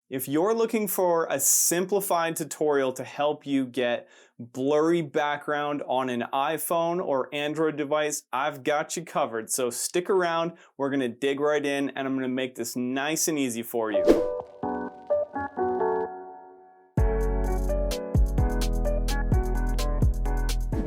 If you're looking for a simplified tutorial to help you get blurry background on an iPhone or Android device, I've got you covered. So stick around, we're gonna dig right in and I'm gonna make this nice and easy for you.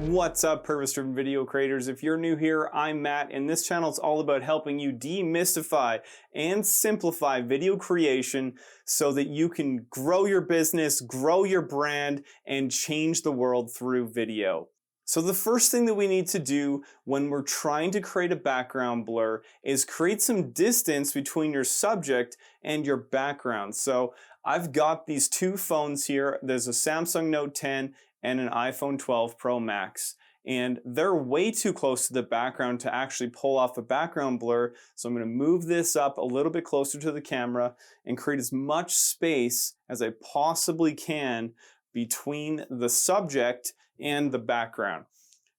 What's up, purpose-driven video creators? If you're new here, I'm Matt, and this channel is all about helping you demystify and simplify video creation so that you can grow your business, grow your brand, and change the world through video. So the first thing that we need to do when we're trying to create a background blur is create some distance between your subject and your background. So I've got these two phones here. There's a Samsung Note 10 and an iPhone 12 Pro Max. And they're way too close to the background to actually pull off a background blur. So I'm gonna move this up a little bit closer to the camera and create as much space as I possibly can between the subject and the background.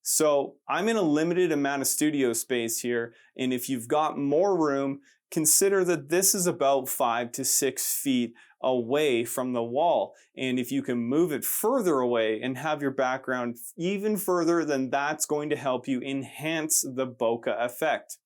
So I'm in a limited amount of studio space here, and if you've got more room, consider that this is about 5 to 6 feet away from the wall. And if you can move it further away and have your background even further, then that's going to help you enhance the bokeh effect.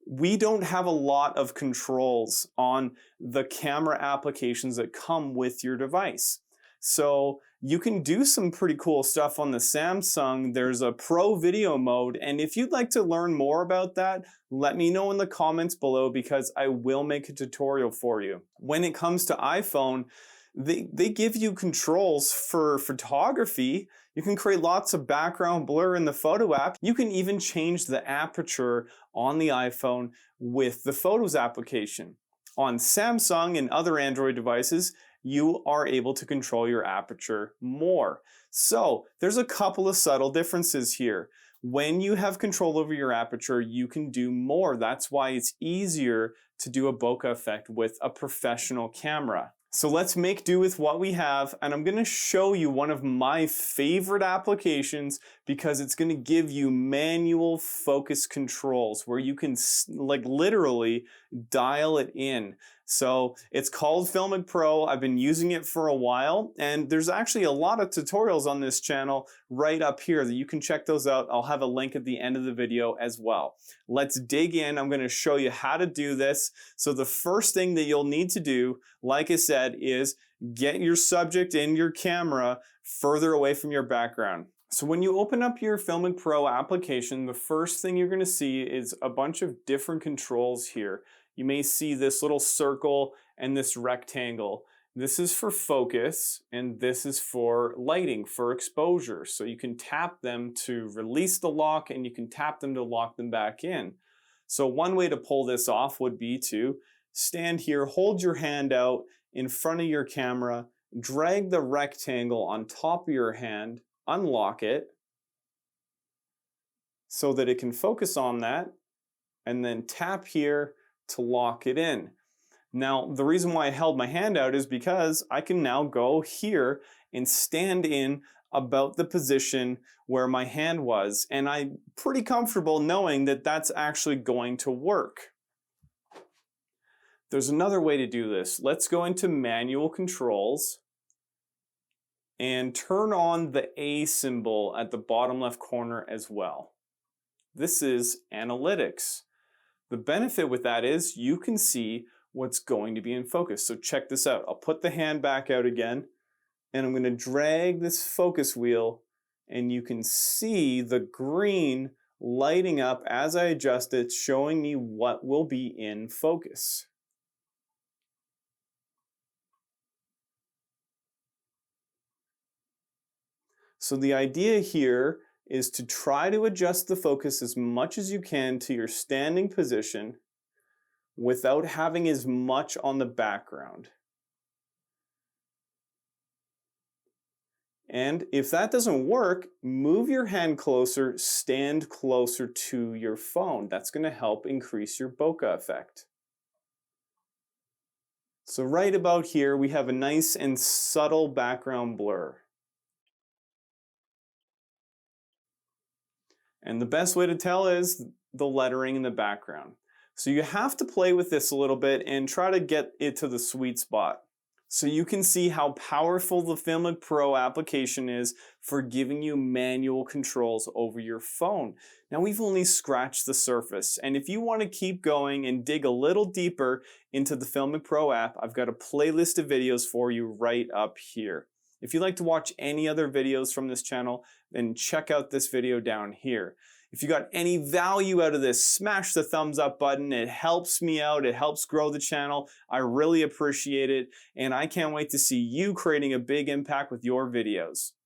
We don't have a lot of controls on the camera applications that come with your device. So you can do some pretty cool stuff on the Samsung. There's a pro video mode, and if you'd like to learn more about that, let me know in the comments below because I will make a tutorial for you. When it comes to iPhone, they give you controls for photography. You can create lots of background blur in the photo app. You can even change the aperture on the iPhone with the Photos application. On Samsung and other Android devices, you are able to control your aperture more. So there's a couple of subtle differences here. When you have control over your aperture, you can do more. That's why it's easier to do a bokeh effect with a professional camera. So let's make do with what we have, and I'm gonna show you one of my favorite applications because it's gonna give you manual focus controls where you can like literally dial it in. So it's called FiLMiC Pro. I've been using it for a while, and there's actually a lot of tutorials on this channel right up here that you can check those out. I'll have a link at the end of the video as well. Let's dig in. I'm going to show you how to do this. So the first thing that you'll need to do, like I said, is get your subject and your camera further away from your background. So when you open up your FiLMiC Pro application, the first thing you're going to see is a bunch of different controls here. You may see this little circle and this rectangle. This is for focus, and this is for lighting, for exposure. So you can tap them to release the lock, and you can tap them to lock them back in. So one way to pull this off would be to stand here, hold your hand out in front of your camera, drag the rectangle on top of your hand, unlock it so that it can focus on that, and then tap here to lock it in. Now, the reason why I held my hand out is because I can now go here and stand in about the position where my hand was, and I'm pretty comfortable knowing that that's actually going to work. There's another way to do this. Let's go into manual controls and turn on the A symbol at the bottom left corner as well. This is analytics. The benefit with that is you can see what's going to be in focus. So check this out. I'll put the hand back out again, and I'm going to drag this focus wheel, and you can see the green lighting up as I adjust it, showing me what will be in focus. So the idea here is to try to adjust the focus as much as you can to your standing position without having as much on the background. And if that doesn't work, move your hand closer, stand closer to your phone. That's going to help increase your bokeh effect. So right about here, we have a nice and subtle background blur. And the best way to tell is the lettering in the background. So you have to play with this a little bit and try to get it to the sweet spot. So you can see how powerful the FiLMiC Pro application is for giving you manual controls over your phone. Now we've only scratched the surface, and if you want to keep going and dig a little deeper into the FiLMiC Pro app, I've got a playlist of videos for you right up here. If you'd like to watch any other videos from this channel, then check out this video down here. If you got any value out of this, smash the thumbs up button. It helps me out. It helps grow the channel. I really appreciate it. And I can't wait to see you creating a big impact with your videos.